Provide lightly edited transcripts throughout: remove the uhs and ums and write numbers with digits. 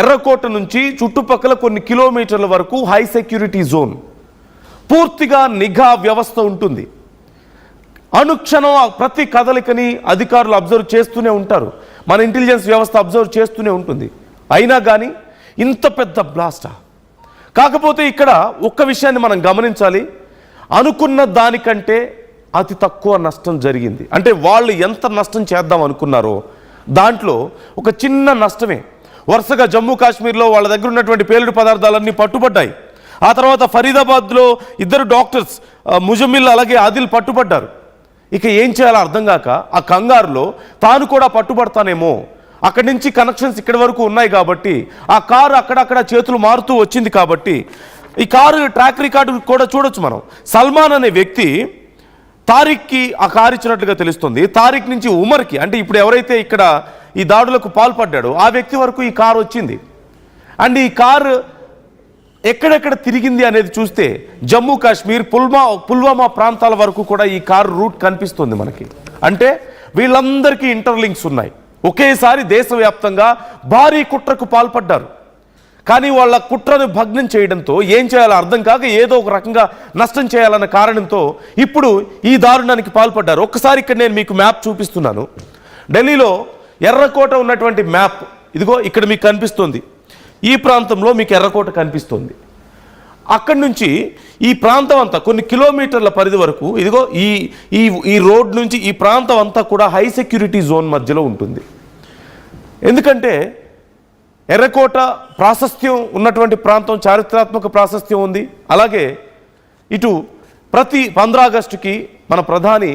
ఎర్రకోట నుంచి చుట్టుపక్కల కొన్ని కిలోమీటర్ల వరకు హై సెక్యూరిటీ జోన్, పూర్తిగా నిఘా వ్యవస్థ ఉంటుంది. అనుక్షణం ప్రతి కదలికని అధికారులు అబ్జర్వ్ చేస్తూనే ఉంటారు, మన ఇంటెలిజెన్స్ వ్యవస్థ అబ్జర్వ్ చేస్తూనే ఉంటుంది. అయినా కానీ ఇంత పెద్ద బ్లాస్టా? కాకపోతే ఇక్కడ ఒక్క విషయాన్ని మనం గమనించాలి, అనుకున్న దానికంటే అతి తక్కువ నష్టం జరిగింది. అంటే వాళ్ళు ఎంత నష్టం చేద్దాం అనుకున్నారో దాంట్లో ఒక చిన్న నష్టమే. వరుసగా జమ్మూ కాశ్మీర్లో వాళ్ళ దగ్గర ఉన్నటువంటి పేలుడు పదార్థాలన్నీ పట్టుబడ్డాయి. ఆ తర్వాత ఫరీదాబాద్లో 2 డాక్టర్స్ ముజమ్మిల్ అలాగే ఆదిల్ పట్టుబడ్డారు. ఇక ఏం చేయాలో అర్థం కాక ఆ కంగారులో తాను కూడా పట్టుబడతానేమో, అక్కడి నుంచి కనెక్షన్స్ ఇక్కడి వరకు ఉన్నాయి కాబట్టి ఆ కారు అక్కడక్కడ చేతులు మారుతూ వచ్చింది కాబట్టి ఈ కారు ట్రాక్ రికార్డు కూడా చూడొచ్చు మనం. సల్మాన్ అనే వ్యక్తి తారిక్కి ఆ కారు ఇచ్చినట్లుగా తెలుస్తుంది. తారిక్ నుంచి ఉమర్కి, అంటే ఇప్పుడు ఎవరైతే ఇక్కడ ఈ దాడులకు పాల్పడ్డాడో ఆ వ్యక్తి వరకు ఈ కారు వచ్చింది. అండ్ ఈ కారు ఎక్కడెక్కడ తిరిగింది అనేది చూస్తే జమ్మూ కాశ్మీర్ పుల్వామా ప్రాంతాల వరకు కూడా ఈ కారు రూట్ కనిపిస్తుంది మనకి. అంటే వీళ్ళందరికీ ఇంటర్లింక్స్ ఉన్నాయి. ఒకేసారి దేశవ్యాప్తంగా భారీ కుట్రకు పాల్పడ్డారు. కానీ వాళ్ళ కుట్రను భగ్నం చేయడంతో ఏం చేయాలో అర్థం కాక ఏదో ఒక రకంగా నష్టం చేయాలన్న కారణంతో ఇప్పుడు ఈ దారుణానికి పాల్పడ్డారు. ఒక్కసారి ఇక్కడ నేను మీకు మ్యాప్ చూపిస్తున్నాను. ఢిల్లీలో ఎర్రకోట ఉన్నటువంటి మ్యాప్ ఇదిగో ఇక్కడ మీకు కనిపిస్తుంది. ఈ ప్రాంతంలో మీకు ఎర్రకోట కనిపిస్తుంది. అక్కడి నుంచి ఈ ప్రాంతం అంతా కొన్ని కిలోమీటర్ల పరిధి వరకు ఇదిగో ఈ రోడ్ నుంచి ఈ ప్రాంతం అంతా కూడా హై సెక్యూరిటీ జోన్ మధ్యలో ఉంటుంది. ఎందుకంటే ఎర్రకోట ప్రాశస్త్యం ఉన్నటువంటి ప్రాంతం, చారిత్రాత్మక ప్రాశస్త్యం ఉంది. అలాగే ఇటు ప్రతి 15 ఆగస్టుకి మన ప్రధాని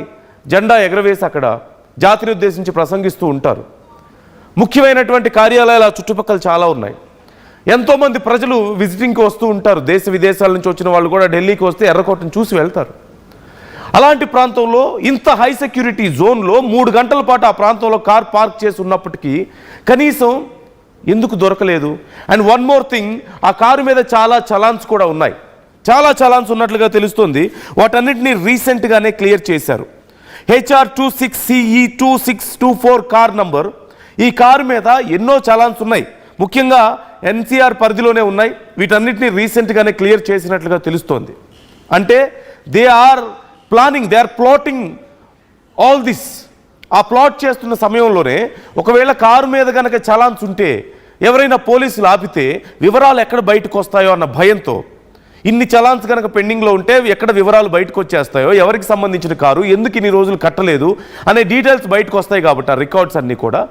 జెండా ఎగరవేసి అక్కడ జాతిని ఉద్దేశించి ప్రసంగిస్తూ ఉంటారు. ముఖ్యమైనటువంటి కార్యాలయాలు చుట్టుపక్కల చాలా ఉన్నాయి. ఎంతోమంది ప్రజలు విజిటింగ్కి వస్తూ ఉంటారు. దేశ విదేశాల నుంచి వచ్చిన వాళ్ళు కూడా ఢిల్లీకి వస్తే ఎర్రకోటను చూసి వెళ్తారు. అలాంటి ప్రాంతంలో ఇంత హై సెక్యూరిటీ జోన్లో 3 గంటల పాటు ఆ ప్రాంతంలో కార్ పార్క్ చేసి ఉన్నప్పటికీ కనీసం ఎందుకు దొరకలేదు? అండ్ వన్ మోర్ థింగ్, ఆ కారు మీద చాలా చలాన్స్ కూడా ఉన్నాయి. చాలా చలాన్స్ ఉన్నట్లుగా తెలుస్తుంది. వాటన్నిటినీ రీసెంట్గానే క్లియర్ చేశారు. HR26CE2624 car number. ఈ కారు మీద ఎన్నో చలాన్స్ ఉన్నాయి, ముఖ్యంగా NCR పరిధిలోనే ఉన్నాయి. వీటన్నిటిని రీసెంట్గానే క్లియర్ చేసినట్లుగా తెలుస్తోంది. అంటే they are plotting all this. ఆ ప్లాట్ చేస్తున్న సమయంలోనే ఒకవేళ కారు మీద కనుక చలాన్స్ ఉంటే ఎవరైనా పోలీసులు ఆపితే వివరాలు ఎక్కడ బయటకు వస్తాయో అన్న భయంతో, ఇన్ని చలాన్స్ కనుక పెండింగ్లో ఉంటే ఎక్కడ వివరాలు బయటకు వచ్చేస్తాయో, ఎవరికి సంబంధించిన కారు, ఎందుకు ఇన్ని రోజులు కట్టలేదు అనే డీటెయిల్స్ బయటకు వస్తాయి. కాబట్టి ఆ రికార్డ్స్ అన్నీ కూడా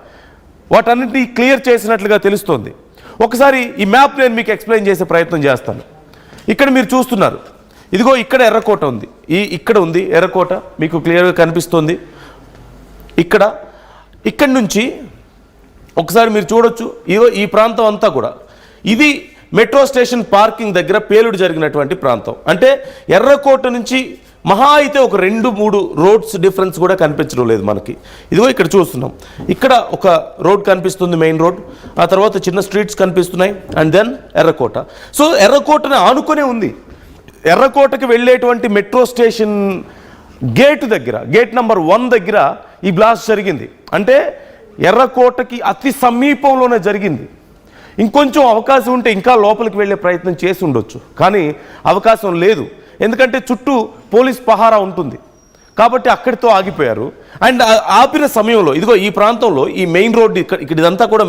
వాటన్నిటినీ క్లియర్ చేసినట్లుగా తెలుస్తోంది. ఒకసారి ఈ మ్యాప్ నేను మీకు ఎక్స్ప్లెయిన్ చేసే ప్రయత్నం చేస్తాను. ఇక్కడ మీరు చూస్తున్నారు, ఇదిగో ఇక్కడ ఎర్రకోట ఉంది, ఇక్కడ ఉంది ఎర్రకోట మీకు క్లియర్గా కనిపిస్తుంది. ఇక్కడి నుంచి ఒకసారి మీరు చూడొచ్చు, ఇదిగో ఈ ప్రాంతం అంతా కూడా ఇది మెట్రో స్టేషన్ పార్కింగ్ దగ్గర పేలుడు జరిగినటువంటి ప్రాంతం. అంటే ఎర్రకోట నుంచి మహా అయితే ఒక 2-3 రోడ్స్ డిఫరెన్స్ కూడా కనిపించడం లేదు మనకి. ఇదిగో ఇక్కడ చూస్తున్నాం, ఇక్కడ ఒక రోడ్ కనిపిస్తుంది, మెయిన్ రోడ్. ఆ తర్వాత చిన్న స్ట్రీట్స్ కనిపిస్తున్నాయి. అండ్ దెన్ ఎర్రకోట. సో ఎర్రకోటని ఆనుకునే ఉంది. ఎర్రకోటకి వెళ్ళేటువంటి మెట్రో స్టేషన్ గేట్ దగ్గర, గేట్ నెంబర్ 1 దగ్గర ఈ బ్లాస్ట్ జరిగింది. అంటే ఎర్రకోటకి అతి సమీపంలోనే జరిగింది. ఇంకొంచెం అవకాశం ఉంటే ఇంకా లోపలికి వెళ్ళే ప్రయత్నం చేసి ఉండొచ్చు, కానీ అవకాశం లేదు. ఎందుకంటే చుట్టూ పోలీస్ పహారా ఉంటుంది కాబట్టి అక్కడితో ఆగిపోయారు. అండ్ ఆపిన సమయంలో ఇదిగో ఈ ప్రాంతంలో ఈ మెయిన్ రోడ్ ఇక్కడ ఇదంతా కూడా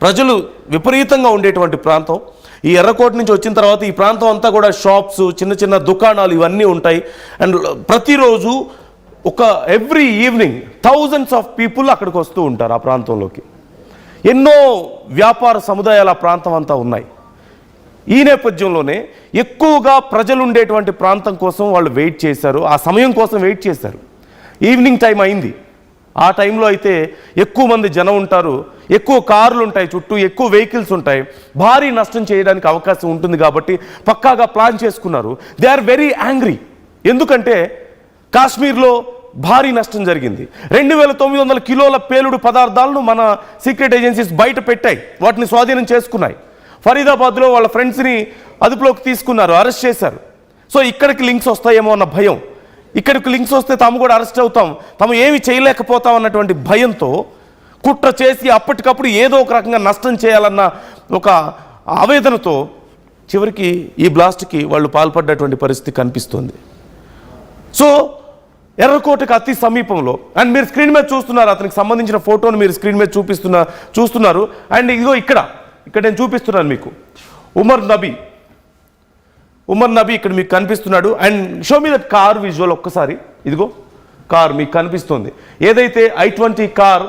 ప్రజలు విపరీతంగా ఉండేటువంటి ప్రాంతం. ఈ ఎర్రకోట నుంచి వచ్చిన తర్వాత ఈ ప్రాంతం అంతా కూడా షాప్స్, చిన్న చిన్న దుకాణాలు ఇవన్నీ ఉంటాయి. అండ్ ప్రతిరోజు every evening thousands of people అక్కడికి వస్తూ ఉంటారు. ఆ ప్రాంతంలోకి ఎన్నో వ్యాపార సముదాయాలు ఆ ప్రాంతం అంతా ఉన్నాయి. ఈ నేపథ్యంలోనే ఎక్కువగా ప్రజలు ఉండేటువంటి ప్రాంతం కోసం వాళ్ళు వెయిట్ చేశారు, ఆ సమయం కోసం వెయిట్ చేశారు. ఈవినింగ్ టైం అయింది. ఆ టైంలో అయితే ఎక్కువ మంది జనం ఉంటారు, ఎక్కువ కార్లు ఉంటాయి, చుట్టూ ఎక్కువ వెహికల్స్ ఉంటాయి, భారీ నష్టం చేయడానికి అవకాశం ఉంటుంది. కాబట్టి పక్కాగా ప్లాన్ చేసుకున్నారు. They are very angry. ఎందుకంటే కాశ్మీర్లో భారీ నష్టం జరిగింది. 2900 కిలోల పేలుడు పదార్థాలను మన సీక్రెట్ ఏజెన్సీస్ బయట పెట్టాయి, వాటిని స్వాధీనం చేసుకున్నాయి. ఫరీదాబాద్లో వాళ్ళ ఫ్రెండ్స్ని అదుపులోకి తీసుకున్నారు, అరెస్ట్ చేశారు. సో ఇక్కడికి లింక్స్ వస్తాయేమో అన్న భయం, ఇక్కడికి లింక్స్ వస్తే తాము కూడా అరెస్ట్ అవుతాం, తాము ఏమి చేయలేకపోతాం అన్నటువంటి భయంతో కుట్ర చేసి అప్పటికప్పుడు ఏదో ఒక రకంగా నష్టం చేయాలన్న ఒక ఆవేదనతో చివరికి ఈ బ్లాస్ట్కి వాళ్ళు పాల్పడ్డటువంటి పరిస్థితి కనిపిస్తుంది. సో ఎర్రకోటకు అతి సమీపంలో, అండ్ మీరు స్క్రీన్ మీద చూస్తున్నారు, అతనికి సంబంధించిన ఫోటోను మీరు స్క్రీన్ మీద చూస్తున్నారు. అండ్ ఇదిగో ఇక్కడ నేను చూపిస్తున్నాను మీకు ఉమర్ నబీ ఇక్కడ మీకు కనిపిస్తున్నాడు. And show me that car visual ఒక్కసారి. ఇదిగో కార్ మీకు కనిపిస్తుంది. ఏదైతే I-20 కార్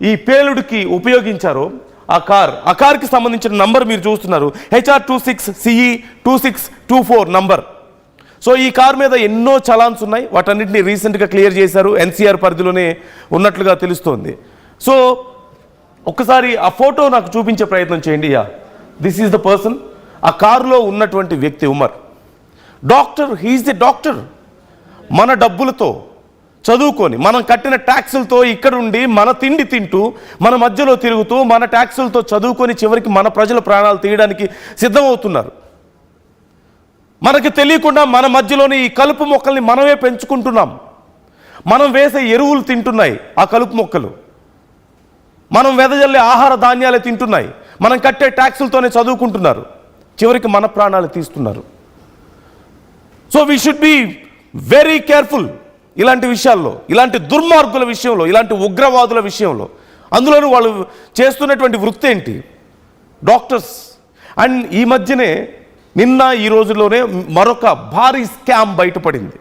ఈ పేలుడికి ఉపయోగించారో ఆ కార్కి సంబంధించిన నంబర్ మీరు చూస్తున్నారు, HR26CE2624 నంబర్. సో ఈ కార్ మీద ఎన్నో చలాన్స్ ఉన్నాయి, వాటన్నిటిని రీసెంట్గా క్లియర్ చేశారు, NCR పరిధిలోనే ఉన్నట్లుగా తెలుస్తోంది. సో ఒక్కసారి ఆ ఫోటో నాకు చూపించే ప్రయత్నం చేయండి. This is the person. ఆ కారులో ఉన్నటువంటి వ్యక్తి Umar doctor. He's the doctor. మన డబ్బులతో చదువుకొని మనం కట్టిన ట్యాక్సులతో ఇక్కడుండి మన తిండి తింటూ మన మధ్యలో తిరుగుతూ మన ట్యాక్సులతో చదువుకొని చివరికి మన ప్రజల ప్రాణాలు తీయడానికి సిద్ధమవుతున్నారు. మనకి తెలియకుండా మన మధ్యలోని ఈ కలుపు మొక్కల్ని మనమే పెంచుకుంటున్నాం. మనం వేసే ఎరువులు తింటున్నాయి ఆ కలుపు మొక్కలు, మనం వెదజల్లే ఆహార ధాన్యాలే తింటున్నాయి, మనం కట్టే ట్యాక్సులతోనే చదువుకుంటున్నారు, చివరికి మన ప్రాణాలు తీస్తున్నారు. So we should be very careful ఇలాంటి విషయాల్లో, ఇలాంటి దుర్మార్గుల విషయంలో, ఇలాంటి ఉగ్రవాదుల విషయంలో. అందులోనూ వాళ్ళు చేస్తున్నటువంటి వృత్తి ఏంటి? డాక్టర్స్. అండ్ ఈ మధ్యనే నిన్న ఈ రోజుల్లోనే మరొక భారీ స్కామ్ బయటపడింది.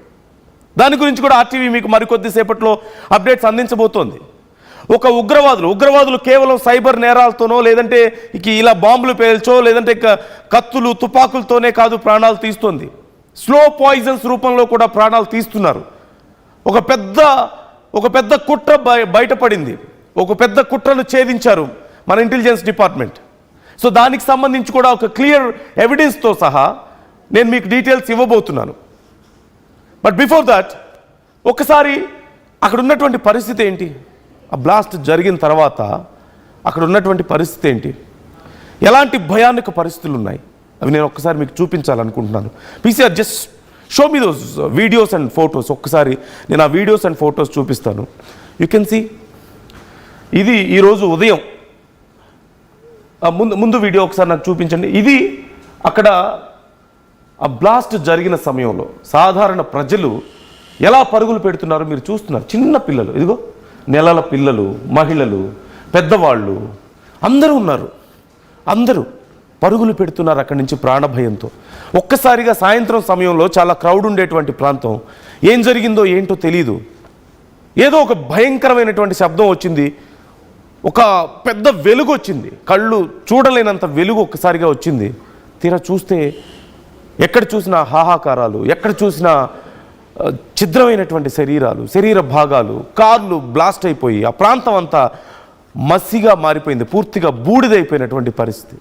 దాని గురించి కూడా RTV మీకు మరికొద్దిసేపట్లో అప్డేట్స్ అందించబోతోంది. ఒక ఉగ్రవాదులు కేవలం సైబర్ నేరాలతోనో లేదంటే ఇలా బాంబులు పేల్చో లేదంటే కత్తులు తుపాకులతోనే కాదు ప్రాణాలు తీస్తుంది, స్లో పాయిజన్స్ రూపంలో కూడా ప్రాణాలు తీస్తున్నారు. ఒక పెద్ద కుట్ర బయటపడింది. ఒక పెద్ద కుట్రను ఛేదించారు మన ఇంటెలిజెన్స్ డిపార్ట్మెంట్. సో దానికి సంబంధించి కూడా ఒక క్లియర్ ఎవిడెన్స్తో సహా నేను మీకు డీటెయిల్స్ ఇవ్వబోతున్నాను. బట్ బిఫోర్ దట్ ఒకసారి అక్కడ ఉన్నటువంటి పరిస్థితి ఏంటి, ఆ బ్లాస్ట్ జరిగిన తర్వాత అక్కడ ఉన్నటువంటి పరిస్థితి ఏంటి, ఎలాంటి భయానక పరిస్థితులు ఉన్నాయి, అవి నేను ఒక్కసారి మీకు చూపించాలనుకుంటున్నాను. PCR just show me those videos and photos. ఒక్కసారి నేను ఆ వీడియోస్ అండ్ ఫొటోస్ చూపిస్తాను. You can see. ఇది ఈరోజు ఉదయం ముందు వీడియో ఒకసారి నాకు చూపించండి. ఇది అక్కడ ఆ బ్లాస్ట్ జరిగిన సమయంలో సాధారణ ప్రజలు ఎలా పరుగులు పెడుతున్నారో మీరు చూస్తున్నారు. చిన్న పిల్లలు, ఇదిగో నెలల పిల్లలు, మహిళలు, పెద్దవాళ్ళు అందరూ ఉన్నారు. అందరూ పరుగులు పెడుతున్నారు అక్కడి నుంచి ప్రాణభయంతో. ఒక్కసారిగా సాయంత్రం సమయంలో చాలా క్రౌడ్ ఉండేటువంటి ప్రాంతం, ఏం జరిగిందో ఏంటో తెలీదు. ఏదో ఒక భయంకరమైనటువంటి శబ్దం వచ్చింది, ఒక పెద్ద వెలుగు వచ్చింది, కళ్ళు చూడలేనంత వెలుగు ఒక్కసారిగా వచ్చింది. తీరా చూస్తే ఎక్కడ చూసినా హాహాకారాలు, ఎక్కడ చూసినా ఛిద్రమైనటువంటి శరీర భాగాలు, కార్లు బ్లాస్ట్ అయిపోయి ఆ ప్రాంతం అంతా మసిగా మారిపోయింది, పూర్తిగా బూడిదైపోయినటువంటి పరిస్థితి.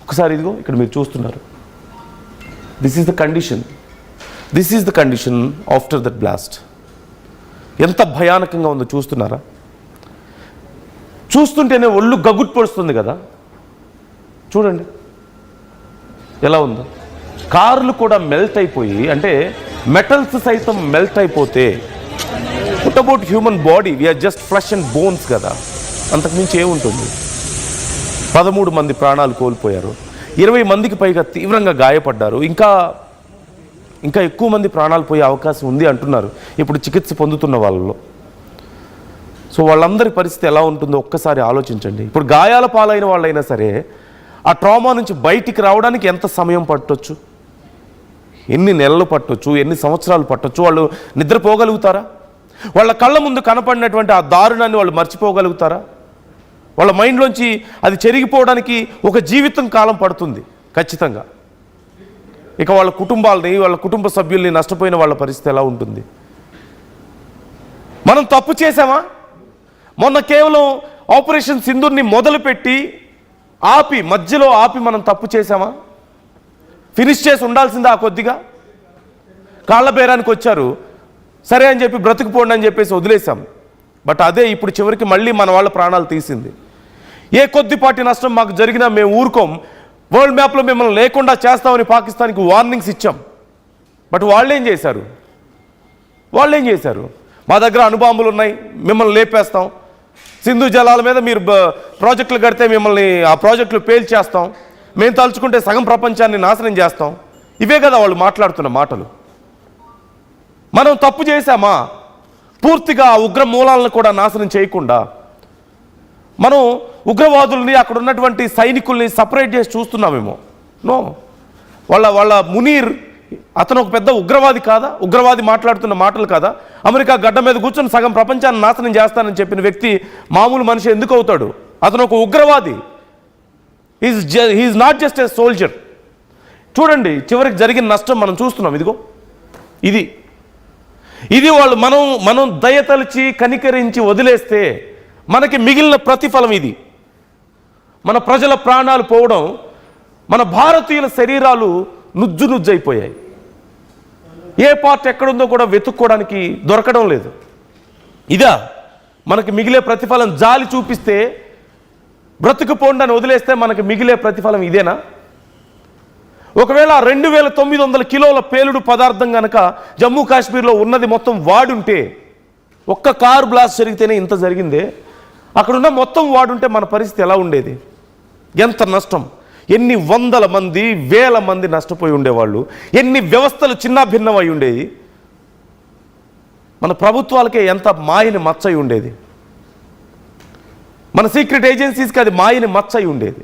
ఒకసారి ఇదిగో ఇక్కడ మీరు చూస్తున్నారు. This is the condition after that blast. ఎంత భయానకంగా ఉందో చూస్తున్నారా? చూస్తుంటేనే ఒళ్ళు గగుట్ పొడుస్తుంది కదా. చూడండి ఎలా ఉందో. కార్లు కూడా మెల్ట్ అయిపోయి, అంటే మెటల్స్ సైతం మెల్ట్ అయిపోతే what about human body? We're just flesh and bones కదా, అంతకుమించి ఏముంటుంది? 13 మంది ప్రాణాలు కోల్పోయారు, 20 మందికి పైగా తీవ్రంగా గాయపడ్డారు, ఇంకా ఎక్కువ మంది ప్రాణాలు పోయే అవకాశం ఉంది అంటున్నారు ఇప్పుడు చికిత్స పొందుతున్న వాళ్ళలో. సో వాళ్ళందరి పరిస్థితి ఎలా ఉంటుందో ఒక్కసారి ఆలోచించండి. ఇప్పుడు గాయాల పాలైన వాళ్ళైనా సరే ఆ ట్రామా నుంచి బయటికి రావడానికి ఎంత సమయం పట్టొచ్చు, ఎన్ని నెలలు పట్టొచ్చు, ఎన్ని సంవత్సరాలు పట్టొచ్చు? వాళ్ళు నిద్రపోగలుగుతారా? వాళ్ళ కళ్ళ ముందు కనపడినటువంటి ఆ దారుణాన్ని వాళ్ళు మర్చిపోగలుగుతారా? వాళ్ళ మైండ్లోంచి అది చెరిగిపోవడానికి ఒక జీవితం కాలం పడుతుంది ఖచ్చితంగా. ఇక వాళ్ళ కుటుంబాలని, వాళ్ళ కుటుంబ సభ్యుల్ని నష్టపోయిన వాళ్ళ పరిస్థితి ఎలా ఉంటుంది? మనం తప్పు చేసామా? మొన్న కేవలం ఆపరేషన్ సింధూర్ని మొదలుపెట్టి మధ్యలో ఆపి మనం తప్పు చేసామా? ఫినిష్ చేసి ఉండాల్సిందా కొద్దిగా? కాళ్ళ బేరానికి వచ్చారు, సరే అని చెప్పి బ్రతుకుపోండి అని చెప్పేసి వదిలేసాం. బట్ అదే ఇప్పుడు చివరికి మళ్ళీ మన వాళ్ళ ప్రాణాలు తీసింది. ఏ కొద్దిపాటి నష్టం మాకు జరిగినా మేము ఊరుకోం, వరల్డ్ మ్యాప్లో మిమ్మల్ని లేకుండా చేస్తామని పాకిస్తాన్కి వార్నింగ్స్ ఇచ్చాం. బట్ వాళ్ళేం చేశారు? మా దగ్గర అణుబాంబులు ఉన్నాయి, మిమ్మల్ని లేపేస్తాం, సింధు జలాల మీద మీరు ప్రాజెక్టులు కడితే మిమ్మల్ని ఆ ప్రాజెక్టులు పేల్చేస్తాం, మేము తలుచుకుంటే సగం ప్రపంచాన్ని నాశనం చేస్తాం. ఇవే కదా వాళ్ళు మాట్లాడుతున్న మాటలు. మనం తప్పు చేశామా? పూర్తిగా ఆ ఉగ్ర మూలాలను కూడా నాశనం చేయకుండా మనం ఉగ్రవాదుల్ని, అక్కడ ఉన్నటువంటి సైనికుల్ని సపరేట్ చేసి చూస్తున్నామేమో. నో, వాళ్ళ మునీర్ అతను ఒక పెద్ద ఉగ్రవాది కాదా? ఉగ్రవాది మాట్లాడుతున్న మాటలు కాదా? అమెరికా గడ్డ మీద కూర్చొని సగం ప్రపంచాన్ని నాశనం చేస్తానని చెప్పిన వ్యక్తి మామూలు మనిషి ఎందుకు అవుతాడు? అతను ఒక ఉగ్రవాది. He's not just a soldier. చూడండి చివరికి జరిగిన నష్టం మనం చూస్తున్నాం. ఇదిగో ఇది వాళ్ళు మనం దయతలిచి కనికరించి వదిలేస్తే మనకి మిగిలిన ప్రతిఫలం ఇది. మన ప్రజల ప్రాణాలు పోవడం, మన భారతీయుల శరీరాలు నుజ్జునుజ్జైపోయాయి. ఏ పార్ట్ ఎక్కడుందో కూడా వెతుక్కోవడానికి దొరకడం లేదు. ఇదా మనకి మిగిలే ప్రతిఫలం? జాలి చూపిస్తే బ్రతుకుపోండి అని వదిలేస్తే మనకి మిగిలే ప్రతిఫలం ఇదేనా? ఒకవేళ 2900 కిలోల పేలుడు పదార్థం కనుక జమ్మూ కాశ్మీర్లో ఉన్నది మొత్తం వాడుంటే, ఒక్క కారు బ్లాస్ట్ జరిగితేనే ఇంత జరిగిందే, అక్కడున్న మొత్తం వాడుంటే మన పరిస్థితి ఎలా ఉండేది? ఎంత నష్టం! ఎన్ని వందల మంది, వేల మంది నష్టపోయి ఉండేవాళ్ళు, ఎన్ని వ్యవస్థలు చిన్నాభిన్నం అయి ఉండేది, మన ప్రభుత్వాలకే ఎంత మాయని మచ్చయి ఉండేది, మన సీక్రెట్ ఏజెన్సీస్కి అది మాయని మచ్చయి ఉండేది.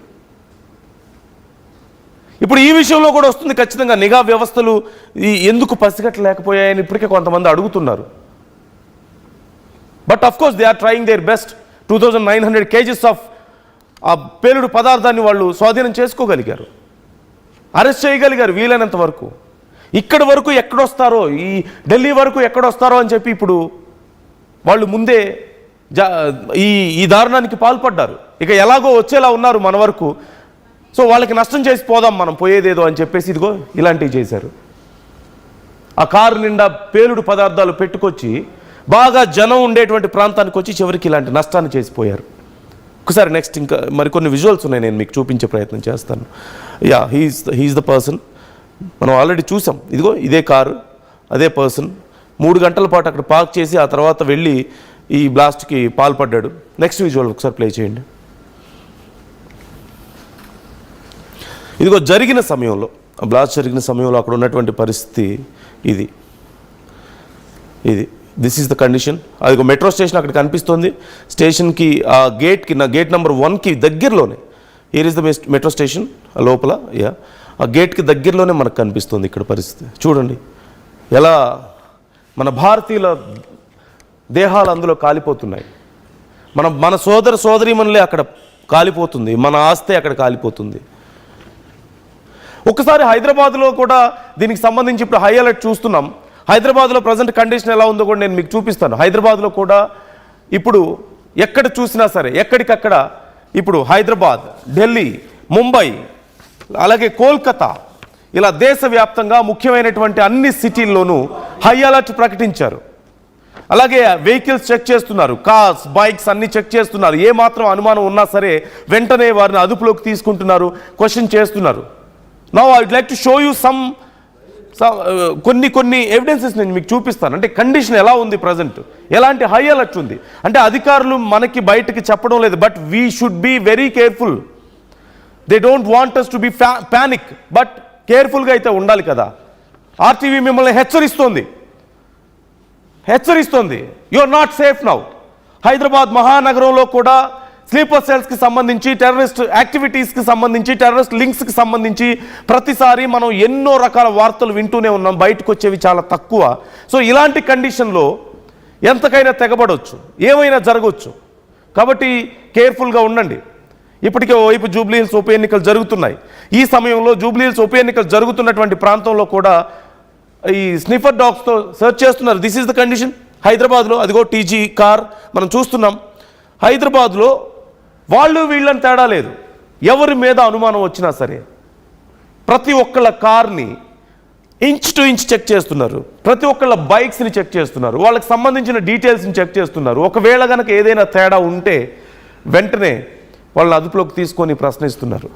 ఇప్పుడు ఈ విషయంలో కూడా వస్తుంది ఖచ్చితంగా. నిఘా వ్యవస్థలు ఎందుకు పసిగట్టలేకపోయాయని ఇప్పటికే కొంతమంది అడుగుతున్నారు. But of course they are trying their best. 2900 kgs of ఆ పేలుడు పదార్థాన్ని వాళ్ళు స్వాధీనం చేసుకోగలిగారు, అరెస్ట్ చేయగలిగారు వీలైనంత వరకు. ఇక్కడి వరకు ఎక్కడొస్తారో, ఈ ఢిల్లీ వరకు ఎక్కడొస్తారో అని చెప్పి ఇప్పుడు వాళ్ళు ముందే ఈ దారుణానికి పాల్పడ్డారు. ఇక ఎలాగో వచ్చేలా ఉన్నారు మన వరకు. సో వాళ్ళకి నష్టం చేసి పోదాం మనం, పోయేదేదో అని చెప్పేసి ఇదిగో ఇలాంటివి చేశారు. ఆ కారు నిండా పేలుడు పదార్థాలు పెట్టుకొచ్చి బాగా జనం ఉండేటువంటి ప్రాంతానికి వచ్చి చివరికి ఇలాంటి నష్టాన్ని చేసిపోయారు. ఒకసారి నెక్స్ట్ ఇంకా మరికొన్ని విజువల్స్ ఉన్నాయి, నేను మీకు చూపించే ప్రయత్నం చేస్తాను. Yeah, he's the person. మనం ఆల్రెడీ చూసాం. ఇదిగో ఇదే కారు, అదే పర్సన్ 3 గంటల పాటు అక్కడ పార్క్ చేసి ఆ తర్వాత వెళ్ళి ఈ బ్లాస్ట్కి పాల్పడ్డాడు. నెక్స్ట్ విజువల్ ఒకసారి ప్లే చేయండి. ఇదిగో జరిగిన సమయంలో, బ్లాస్ట్ జరిగిన సమయంలో అక్కడ ఉన్నటువంటి పరిస్థితి ఇది. This is the condition. అదిగో మెట్రో స్టేషన్ అక్కడ కనిపిస్తుంది. స్టేషన్కి ఆ గేట్ నెంబర్ 1కి దగ్గరలోనే, here is the metro station లోపల. యా, ఆ గేట్కి దగ్గరలోనే మనకు కనిపిస్తుంది ఇక్కడ పరిస్థితి. చూడండి ఎలా మన భారతీయుల దేహాలు అందులో కాలిపోతున్నాయి. మన సోదర సోదరీమణులే అక్కడ కాలిపోతుంది, మన ఆస్తే అక్కడ కాలిపోతుంది. ఒకసారి హైదరాబాద్లో కూడా దీనికి సంబంధించి ఇప్పుడు హై అలర్ట్ చూస్తున్నాం. హైదరాబాద్లో ప్రజెంట్ కండిషన్ ఎలా ఉందో కూడా నేను మీకు చూపిస్తాను. హైదరాబాద్లో కూడా ఇప్పుడు ఎక్కడ చూసినా సరే, ఎక్కడికక్కడ ఇప్పుడు హైదరాబాద్, ఢిల్లీ, ముంబై, అలాగే కోల్కతా, ఇలా దేశవ్యాప్తంగా ముఖ్యమైనటువంటి అన్ని సిటీల్లోనూ హై అలర్ట్ ప్రకటించారు. అలాగే వెహికల్స్ చెక్ చేస్తున్నారు, కార్స్, బైక్స్ అన్ని చెక్ చేస్తున్నారు. ఏ మాత్రం అనుమానం ఉన్నా సరే వెంటనే వారిని అదుపులోకి తీసుకుంటున్నారు, క్వశ్చన్ చేస్తున్నారు. Now I would like to show you కొన్ని ఎవిడెన్సెస్ నేను మీకు చూపిస్తాను. అంటే కండిషన్ ఎలా ఉంది ప్రజెంట్, ఎలాంటి హై అలర్ట్ ఉంది అంటే అధికారులు మనకి బయటకి చెప్పడం లేదు. But we should be very careful. They don't want us to be panic, but కేర్ఫుల్గా అయితే ఉండాలి కదా. ఆర్టీవీ మిమ్మల్ని హెచ్చరిస్తోంది, you are not safe now. Hyderabad మహానగరంలో కూడా స్లీపర్ సెల్స్కి సంబంధించి, టెర్రరిస్ట్ యాక్టివిటీస్కి సంబంధించి, టెర్రరిస్ట్ లింక్స్కి సంబంధించి ప్రతిసారి మనం ఎన్నో రకాల వార్తలు వింటూనే ఉన్నాం. బయటకు వచ్చేవి చాలా తక్కువ. సో ఇలాంటి కండిషన్లో ఎంతకైనా తెగబడవచ్చు, ఏమైనా జరగవచ్చు. కాబట్టి కేర్ఫుల్గా ఉండండి. ఇప్పటికే ఓవైపు జూబ్లీ హిల్స్ ఉప ఎన్నికలు జరుగుతున్నాయి. ఈ సమయంలో జూబ్లీ హిల్స్ ఉప ఎన్నికలు జరుగుతున్నటువంటి ప్రాంతంలో కూడా ఈ స్నిఫర్ డాగ్స్తో సెర్చ్ చేస్తున్నారు. దిస్ ఈజ్ ద కండిషన్ హైదరాబాద్లో. అదిగో టీజీ కార్ మనం చూస్తున్నాం. హైదరాబాద్లో వాళ్ళు వీళ్ళని తేడా లేదు. ఎవరి మీద అనుమానం వచ్చినా సరే ప్రతి ఒక్కళ్ళ కార్ని ఇంచ్ టు ఇంచ్ చెక్ చేస్తున్నారు, ప్రతి ఒక్కళ్ళ బైక్స్ని చెక్ చేస్తున్నారు, వాళ్ళకి సంబంధించిన డీటెయిల్స్ని చెక్ చేస్తున్నారు. ఒకవేళ కనుక ఏదైనా తేడా ఉంటే వెంటనే వాళ్ళని అదుపులోకి తీసుకొని ప్రశ్నిస్తున్నారు.